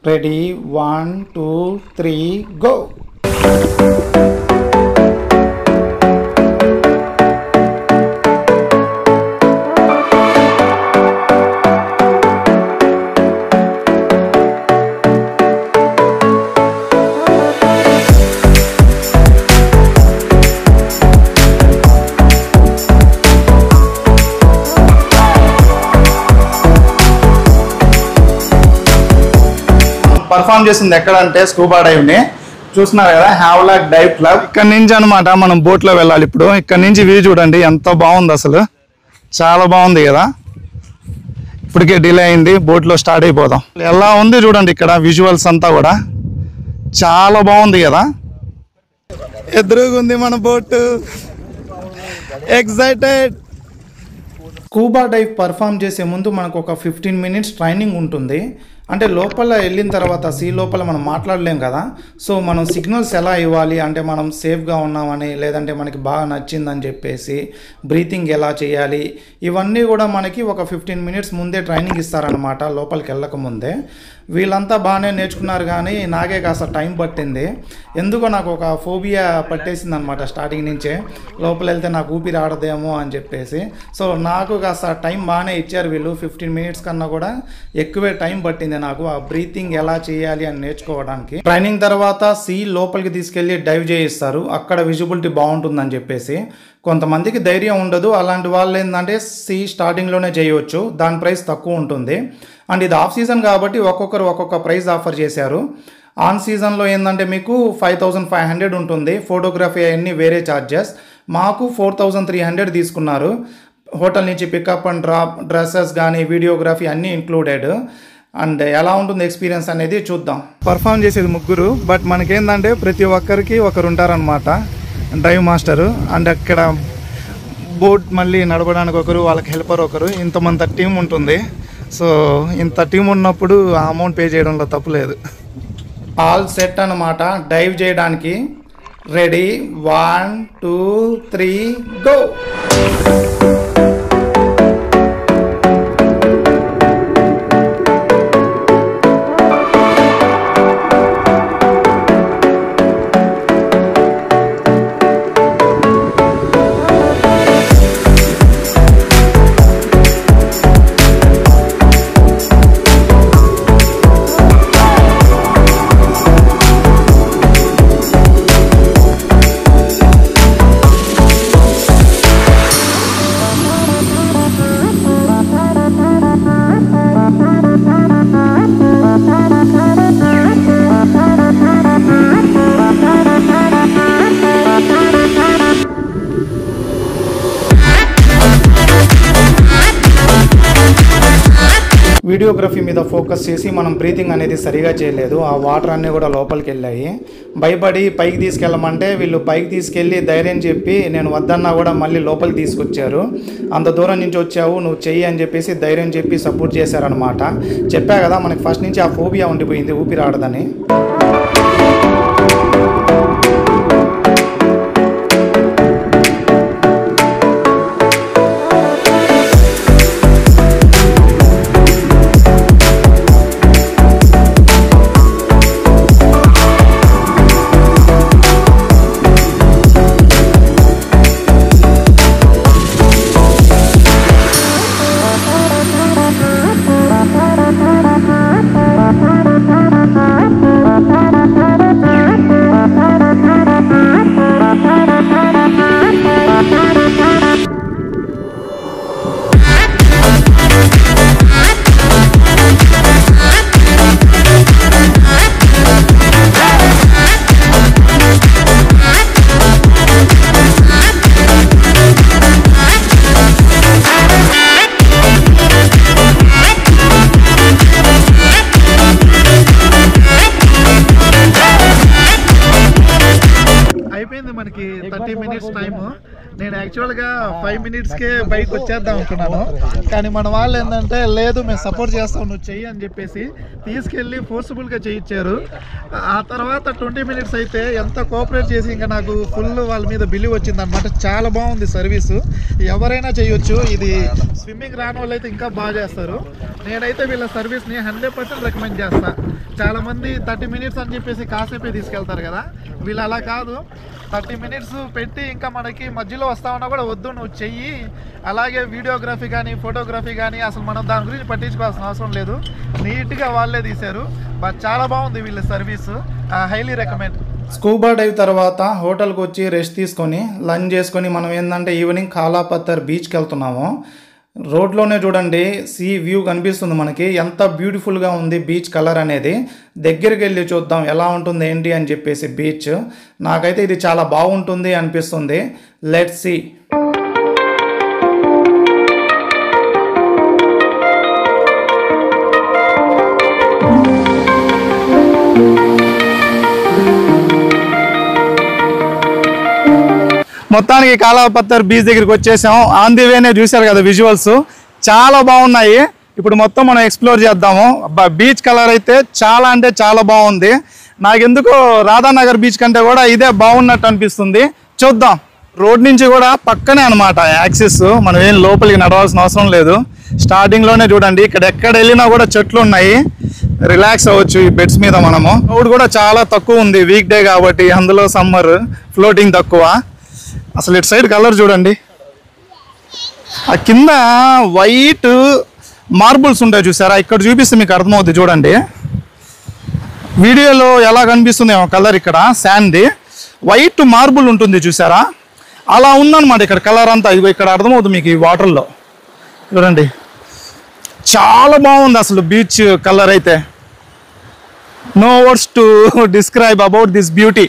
Ready 1 2 3 go. Perform చేసింది ఎక్కడ అంటే స్కూబా డైవ్ ని చూస్తున్నారు కదా, హ్యావ్లాక్ డైవ్ క్లబ్. ఇక్కడ నుంచి అనమాట మనం బోట్ లో వెళ్ళాలి. ఇప్పుడు ఇక్కడ నుంచి వ్యూ చూడండి ఎంత బాగుంది, అసలు చాలా బాగుంది కదా. ఇప్పటికే డిలే అయింది, బోట్ లో స్టార్ట్ అయిపోదాం. ఎలా ఉంది చూడండి, ఇక్కడ విజువల్స్ అంతా కూడా చాలా బాగుంది కదా. ఎదురుగుంది మన boat, excited. Scuba dive perform చేసే ముందు మనకు ఒక 15 minutes ట్రైనింగ్ ఉంటుంది. అంటే లోపల వెళ్ళిన తర్వాత సీ లోపల మనం మాట్లాడలేం కదా. సో మనం సిగ్నల్స్ ఎలా ఇవ్వాలి అంటే మనం సేఫ్గా ఉన్నామని, లేదంటే మనకి బాగా నచ్చిందని చెప్పేసి బ్రీతింగ్ ఎలా చేయాలి, ఇవన్నీ కూడా మనకి ఒక 15 minutes ముందే ట్రైనింగ్ ఇస్తారనమాట లోపలికి వెళ్ళక ముందే. వీళ్ళంతా బాగానే నేర్చుకున్నారు, కానీ నాకే కాస్త టైం పట్టింది. ఎందుకో నాకు ఒక ఫోబియా పట్టేసింది అనమాట స్టార్టింగ్ నుంచే. లోపల వెళ్తే నాకు ఊపిరి ఆడదేమో అని చెప్పేసి. సో నాకు కాస్త టైం బాగానే ఇచ్చారు వీళ్ళు. 15 minutes కన్నా కూడా ఎక్కువే టైం పట్టింది నాకు ఆ బ్రీతింగ్ ఎలా చేయాలి అని నేర్చుకోవడానికి. ట్రైనింగ్ తర్వాత సీ లోపలికి తీసుకెళ్లి డైవ్ చేయిస్తారు, అక్కడ విజిబిలిటీ బాగుంటుందని చెప్పేసి. కొంతమందికి ధైర్యం ఉండదు, అలాంటి వాళ్ళు ఏంటంటే సీ స్టార్టింగ్లోనే చేయవచ్చు, దాని ప్రైస్ తక్కువ ఉంటుంది. అండ్ ఇది ఆఫ్ సీజన్ కాబట్టి ఒక్కొక్కరు ఒక్కొక్క ప్రైస్ ఆఫర్ చేశారు. ఆన్ సీజన్లో ఏంటంటే మీకు 5500 ఉంటుంది, ఫోటోగ్రఫీ అన్నీ వేరే ఛార్జెస్. మాకు 4300 తీసుకున్నారు. హోటల్ నుంచి పికప్ అండ్ డ్రాప్, డ్రెస్సెస్ కానీ వీడియోగ్రఫీ అన్నీ ఇంక్లూడెడ్. అండ్ ఎలా ఉంటుంది ఎక్స్పీరియన్స్ అనేది చూద్దాం. పర్ఫామ్ చేసేది ముగ్గురు, బట్ మనకేందంటే ప్రతి ఒక్కరికి ఒకరు ఉంటారనమాట డ్రైవ్ మాస్టరు. అండ్ అక్కడ బోట్ మళ్ళీ నడపడానికి ఒకరు, వాళ్ళకి హెల్పర్ ఒకరు, ఇంతమంది టీం ఉంటుంది. సో ఇంత టీం ఉన్నప్పుడు ఆ అమౌంట్ పే చేయడంలో తప్పులేదు. ఆల్ సెట్ అనమాట డైవ్ చేయడానికి. Ready 1 2 3 go. వీడియోగ్రఫీ మీద ఫోకస్ చేసి మనం బ్రీతింగ్ అనేది సరిగా చేయలేదు, ఆ వాటర్ అన్నీ కూడా లోపలికి వెళ్ళాయి. భయపడి పైకి తీసుకెళ్ళమంటే వీళ్ళు పైకి తీసుకెళ్ళి ధైర్యం చెప్పి నేను వద్దన్నా కూడా మళ్ళీ లోపలికి తీసుకొచ్చారు. అంత దూరం నుంచి వచ్చావు నువ్వు చెయ్యి అని చెప్పేసి ధైర్యం చెప్పి సపోర్ట్ చేశారనమాట. చెప్పా కదా మనకి ఫస్ట్ నుంచి ఆ ఫోబియా ఉండిపోయింది ఊపిరి ఆడదని. మనకి 30 minutes టైము. నేను యాక్చువల్గా 5 minutesకే బయటకు వచ్చేద్దాం అనుకున్నాను, కానీ మన వాళ్ళు ఏంటంటే లేదు మేము సపోర్ట్ చేస్తాం నువ్వు చెయ్యి అని చెప్పేసి తీసుకెళ్ళి ఫోర్స్ఫుల్గా చేయించారు. ఆ తర్వాత 20 minutes అయితే ఎంత కోఆపరేట్ చేసి ఇంకా నాకు ఫుల్ వాళ్ళ మీద బిలీవ్ వచ్చింది అనమాట. చాలా బాగుంది సర్వీసు, ఎవరైనా చేయొచ్చు. ఇది స్విమ్మింగ్ రాని వాళ్ళు అయితే ఇంకా బాగా చేస్తారు. నేనైతే వీళ్ళ సర్వీస్ని 100% రికమెండ్ చేస్తాను. చాలామంది 30 minutes అని చెప్పేసి కాసేపే తీసుకెళ్తారు కదా, వీళ్ళు అలా కాదు. 30 minutes పెట్టి ఇంకా మనకి మధ్యలో వస్తామన్నా కూడా వద్దు నువ్వు చెయ్యి. అలాగే వీడియోగ్రఫీ కానీ ఫోటోగ్రఫీ కానీ అసలు మనం దాని గురించి పట్టించుకోవాల్సిన అవసరం లేదు, నీట్గా వాళ్ళే తీశారు. బట్ చాలా బాగుంది వీళ్ళ service, highly recommend. Scuba dive తర్వాత హోటల్కి వచ్చి రెస్ట్ తీసుకొని లంచ్ చేసుకొని మనం ఏంటంటే ఈవినింగ్ కాలాపత్తర్ బీచ్కి వెళ్తున్నాము. రోడ్లోనే చూడండి సీ వ్యూ కనిపిస్తుంది మనకి, ఎంత బ్యూటిఫుల్గా ఉంది బీచ్ కలర్ అనేది. దగ్గరికి వెళ్ళి చూద్దాం ఎలా ఉంటుంది ఏంటి అని చెప్పేసి బీచ్. నాకైతే ఇది చాలా బాగుంటుంది అనిపిస్తుంది. Let's see. మొత్తానికి కాలాపత్తర్ బీచ్ దగ్గరికి వచ్చేసాం. ఆన్ ది వేనే చూశారు కదా విజువల్స్, చాలా బాగున్నాయి. ఇప్పుడు మొత్తం మనం ఎక్స్ప్లోర్ చేద్దాము. బీచ్ కలర్ అయితే చాలా అంటే చాలా బాగుంది. నాకెందుకో రాధానగర్ బీచ్ కంటే కూడా ఇదే బాగున్నట్టు అనిపిస్తుంది. చూద్దాం. రోడ్ నుంచి కూడా పక్కనే అనమాట యాక్సిస్, మనం ఏం లోపలికి నడవాల్సిన అవసరం లేదు. స్టార్టింగ్లోనే చూడండి ఇక్కడ ఎక్కడ వెళ్ళినా కూడా చెట్లు ఉన్నాయి, రిలాక్స్ అవ్వచ్చు ఈ బెడ్స్ మీద మనము. క్రౌడ్ కూడా చాలా తక్కువ ఉంది, వీక్ డే కాబట్టి, అందులో సమ్మర్, ఫ్లోటింగ్ తక్కువ. అసలు ఇటు సైడ్ కలర్ చూడండి, ఆ కింద వైట్ మార్బుల్స్ ఉంటాయి చూసారా, ఇక్కడ చూపిస్తే మీకు అర్థమవుతుంది చూడండి. వీడియోలో ఎలా కనిపిస్తుంది కలర్, ఇక్కడ శాండ్ది వైట్ మార్బుల్ ఉంటుంది చూసారా, అలా ఉందన్నమాట ఇక్కడ కలర్ అంతా. ఇవి ఇక్కడ అర్థమవుతుంది మీకు ఈ వాటర్లో చూడండి, చాలా బాగుంది అసలు బీచ్ కలర్ అయితే. No words to describe about this beauty.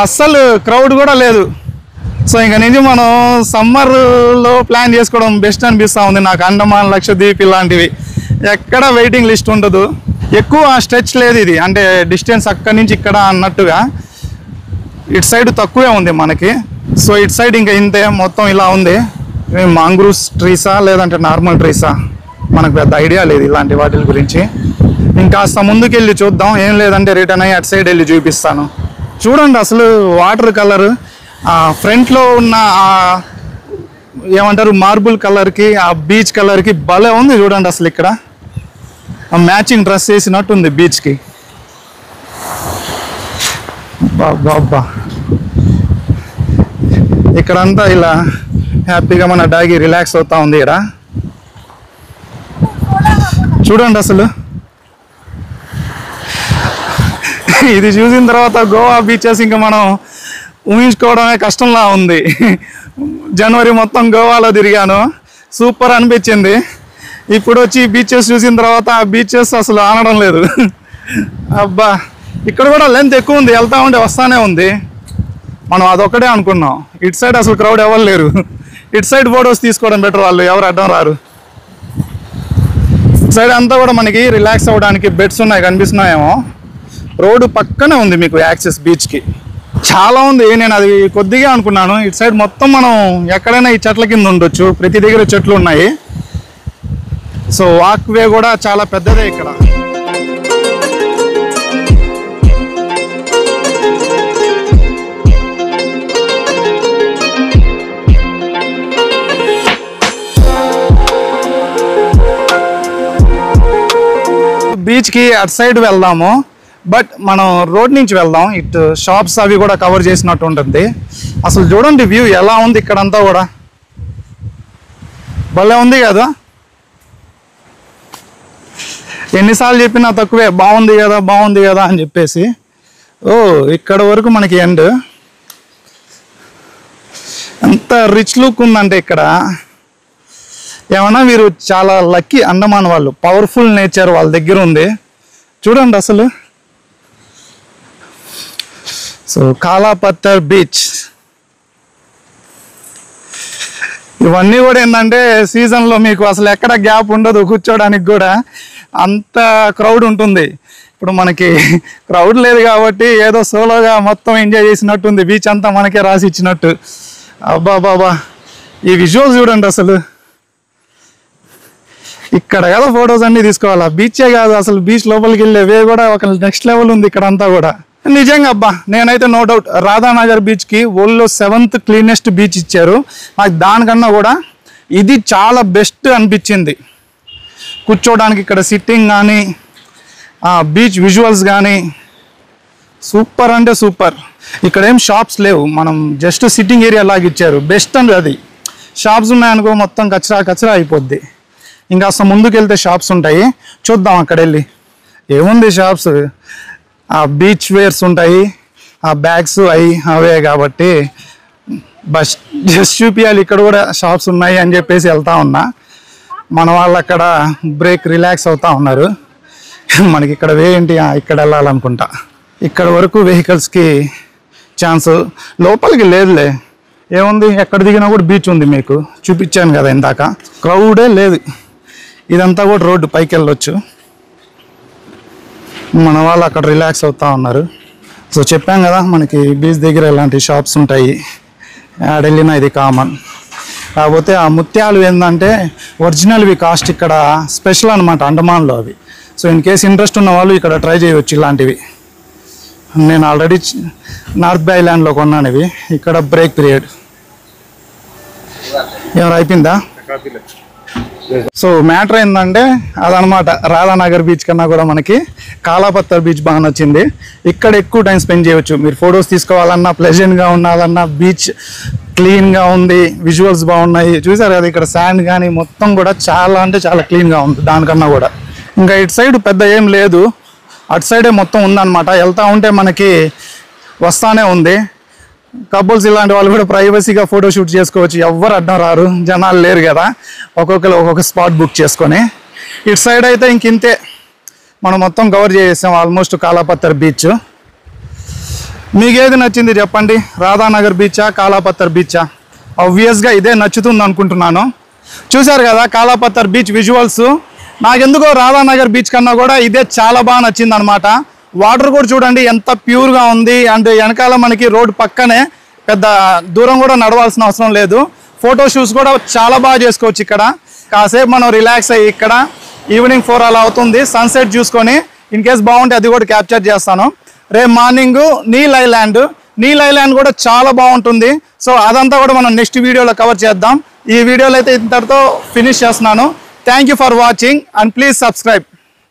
అస్సలు క్రౌడ్ కూడా లేదు. సో ఇంకా నుంచి మనం సమ్మర్లో ప్లాన్ చేసుకోవడం బెస్ట్ అనిపిస్తూ ఉంది నాకు. అండమాన్, లక్షద్వీప్ ఇలాంటివి ఎక్కడ వెయిటింగ్ లిస్ట్ ఉండదు, ఎక్కువ స్ట్రెచ్ లేదు ఇది, అంటే డిస్టెన్స్ అక్కడి నుంచి ఇక్కడ అన్నట్టుగా. ఇటు సైడ్ తక్కువే ఉంది మనకి. సో ఇటు సైడ్ ఇంకా ఇంతే, మొత్తం ఇలా ఉంది. మాంగ్రూవ్స్ ట్రీసా లేదంటే నార్మల్ ట్రీసా మనకు పెద్ద ఐడియా లేదు ఇలాంటి వాటి గురించి. ఇంకాస్త ముందుకు వెళ్ళి చూద్దాం, ఏం లేదంటే రిటర్న్ అయ్యి అటు సైడ్ వెళ్ళి చూపిస్తాను. చూడండి అసలు వాటర్ కలర్, ఫ్రంట్లో ఉన్న ఏమంటారు మార్బుల్ కలర్కి ఆ బీచ్ కలర్కి భలే ఉంది చూడండి. అసలు ఇక్కడ మ్యాచింగ్ డ్రెస్ వేసినట్టు ఉంది బీచ్కి. బాబా ఇక్కడంతా ఇలా హ్యాపీగా మన డాగి రిలాక్స్ అవుతా ఉంది. ఇక్కడ చూడండి అసలు ఇది చూసిన తర్వాత గోవా బీచెస్ ఇంకా మనం ఊహించుకోవడమే కష్టంలా ఉంది. జనవరి మొత్తం గోవాలో తిరిగాను, సూపర్ అనిపించింది. ఇప్పుడు వచ్చి బీచెస్ చూసిన తర్వాత ఆ బీచెస్ అసలు ఆనడం లేదు. అబ్బా ఇక్కడ కూడా లెంత్ ఎక్కువ ఉంది, వెళ్తా ఉంటే వస్తానే ఉంది. మనం అదొక్కడే అనుకున్నాం, ఇటు సైడ్ అసలు క్రౌడ్ ఎవరు లేరు. ఇటు సైడ్ ఫొటోస్ తీసుకోవడం బెటర్, వాళ్ళు ఎవరు అడ్డం రారు. ఇటు సైడ్ అంతా కూడా మనకి రిలాక్స్ అవ్వడానికి బెడ్స్ ఉన్నాయి, కనిపిస్తున్నాయేమో. రోడ్డు పక్కనే ఉంది మీకు యాక్సెస్ బీచ్కి, చాలా ఉంది. నేను అది కొద్దిగా అనుకున్నాను. ఇటు సైడ్ మొత్తం మనం ఎక్కడైనా ఈ చెట్ల కింద ఉండొచ్చు, ప్రతి దగ్గర చెట్లు ఉన్నాయి. సో వాక్ వే కూడా చాలా పెద్దదే ఇక్కడ. బీచ్కి అటు సైడ్ వెళ్దాము, బట్ మనం రోడ్ నుంచి వెళ్దాం. ఇటు షాప్స్ అవి కూడా కవర్ చేసినట్టు ఉంటుంది. అసలు చూడండి వ్యూ ఎలా ఉంది ఇక్కడంతా కూడా, భలే ఉంది కదా. ఎన్నిసార్లు చెప్పినా తక్కువే, బాగుంది కదా బాగుంది కదా అని చెప్పేసి. ఓ ఇక్కడ వరకు మనకి ఎండ్. ఎంత రిచ్ లుక్ ఉందంటే ఇక్కడ. ఏమన్నా మీరు చాలా లక్కీ, అండమాన్ వాళ్ళు పవర్ఫుల్ నేచర్ వాళ్ళ దగ్గర ఉంది చూడండి అసలు. సో కాలాపత్తర్ బీచ్ ఇవన్నీ కూడా ఏంటంటే సీజన్లో మీకు అసలు ఎక్కడ గ్యాప్ ఉండదు కూర్చోడానికి కూడా, అంత క్రౌడ్ ఉంటుంది. ఇప్పుడు మనకి క్రౌడ్ లేదు కాబట్టి ఏదో సోలోగా మొత్తం ఎంజాయ్ చేసినట్టుంది, బీచ్ అంతా మనకే రాసి ఇచ్చినట్టు. అబ్బా బాబా, ఈ విజువల్స్ చూడండి. అసలు ఇక్కడ కదా ఫొటోస్ అన్ని తీసుకోవాలా, బీచే కాదు అసలు బీచ్ లోపలికి వెళ్ళే వే కూడా ఒక నెక్స్ట్ లెవెల్ ఉంది ఇక్కడ అంతా కూడా. నిజంగా అబ్బా, నేనైతే నో డౌట్ రాధానగర్ బీచ్కి వరల్డ్లో 7th క్లీనెస్ట్ బీచ్ ఇచ్చారు. నాకు దానికన్నా కూడా ఇది చాలా బెస్ట్ అనిపించింది. కూర్చోడానికి ఇక్కడ సిట్టింగ్ కానీ బీచ్ విజువల్స్ కానీ సూపర్ అంటే సూపర్. ఇక్కడ ఏం షాప్స్ లేవు, మనం జస్ట్ సిట్టింగ్ ఏరియా లాగా ఇచ్చారు. బెస్ట్ అండి అది. షాప్స్ ఉన్నాయనుకో మొత్తం కచరా అయిపోద్ది. ఇంకా అసలు ముందుకు వెళ్తే షాప్స్ ఉంటాయి, చూద్దాం అక్కడ వెళ్ళి ఏముంది షాప్స్. ఆ బీచ్ వేర్స్ ఉంటాయి, ఆ బ్యాగ్స్ అవే కాబట్టి బస్ జస్ట్ చూపించాలి ఇక్కడ కూడా షాప్స్ ఉన్నాయి అని చెప్పేసి వెళ్తా ఉన్నా. మన వాళ్ళు అక్కడ బ్రేక్ రిలాక్స్ అవుతా ఉన్నారు. మనకి ఇక్కడ ఏంటి, ఇక్కడ వెళ్ళాలనుకుంటా. ఇక్కడ వరకు వెహికల్స్కి ఛాన్స్, లోపలికి లేదులే. ఏముంది, ఎక్కడ దిగినా కూడా బీచ్ ఉంది, మీకు చూపించాను కదా ఇందాక. క్రౌడే లేదు, ఇదంతా కూడా రోడ్డు పైకి వెళ్ళొచ్చు. మన వాళ్ళు అక్కడ రిలాక్స్ అవుతా ఉన్నారు. సో చెప్పాం కదా మనకి బీచ్ దగ్గర ఇలాంటి షాప్స్ ఉంటాయి, ఆడెళ్ళినా ఇది కామన్. కాకపోతే ఆ ముత్యాలు ఏంటంటే ఒరిజినల్వి కాస్ట్ ఇక్కడ స్పెషల్ అనమాట అండమాన్లో అవి. సో ఇన్ కేస్ ఇంట్రెస్ట్ ఉన్న వాళ్ళు ఇక్కడ ట్రై చేయవచ్చు ఇలాంటివి. నేను ఆల్రెడీ నార్త్ బే ఐలాండ్లో కొన్నాను ఇవి. ఇక్కడ బ్రేక్ పీరియడ్ ఏమైనా అయిపోయిందా? సో మ్యాటర్ ఏంటంటే అదనమాట, రాధానగర్ బీచ్ కన్నా కూడా మనకి కాలాపత్తర్ బీచ్ బాగా నచ్చింది. ఇక్కడ ఎక్కువ టైం స్పెండ్ చేయవచ్చు. మీరు ఫొటోస్ తీసుకోవాలన్నా, ప్లెజెంట్గా ఉండాలన్నా, బీచ్ క్లీన్గా ఉంది, విజువల్స్ బాగున్నాయి. చూసారు కదా ఇక్కడ శాండ్ కానీ మొత్తం కూడా చాలా అంటే చాలా క్లీన్గా ఉంది దానికన్నా కూడా. ఇంకా ఇటు సైడ్ పెద్ద ఏం లేదు, అటు సైడే మొత్తం ఉందన్నమాట. వెళ్తూ ఉంటే మనకి వస్తానే ఉంది. కపుల్స్ ఇలాంటి వాళ్ళు కూడా ప్రైవసీగా ఫోటో షూట్ చేసుకోవచ్చు, ఎవ్వరు అడ్డం రారు, జనాలు లేరు కదా. ఒక్కొక్కరు ఒక్కొక్క స్పాట్ బుక్ చేసుకొని. ఇటు సైడ్ అయితే ఇంతే, మనం మొత్తం కవర్ చేసాం ఆల్మోస్ట్ కాలాపత్తర్ బీచ్. మీకు ఏది నచ్చింది చెప్పండి, రాధానగర్ బీచా కాలాపత్తర్ బీచా? ఆబ్వియస్గా ఇదే నచ్చుతుంది అనుకుంటున్నాను. చూసారు కదా కాలాపత్తర్ బీచ్ విజువల్స్. నాకెందుకో రాధానగర్ బీచ్ కన్నా కూడా ఇదే చాలా బాగా నచ్చింది అనమాట. వాటర్ కూడా చూడండి ఎంత ప్యూర్గా ఉంది. అండ్ వెనకాల మనకి రోడ్ పక్కనే, పెద్ద దూరం కూడా నడవాల్సిన అవసరం లేదు. ఫోటో షూట్స్ కూడా చాలా బాగా చేసుకోవచ్చు ఇక్కడ. కాసేపు మనం రిలాక్స్ అయ్యి ఇక్కడ ఈవినింగ్ 4 అలా అవుతుంది, సన్సెట్ చూసుకొని ఇన్ కేస్ బాగుంటే అది కూడా క్యాప్చర్ చేస్తాను. రేపు మార్నింగ్ నీల్ ఐలాండ్ కూడా చాలా బాగుంటుంది. సో అదంతా కూడా మనం నెక్స్ట్ వీడియోలో కవర్ చేద్దాం. ఈ వీడియోలో అయితే ఇంతటితో ఫినిష్ చేస్తున్నాను. Thank you for watching and please subscribe.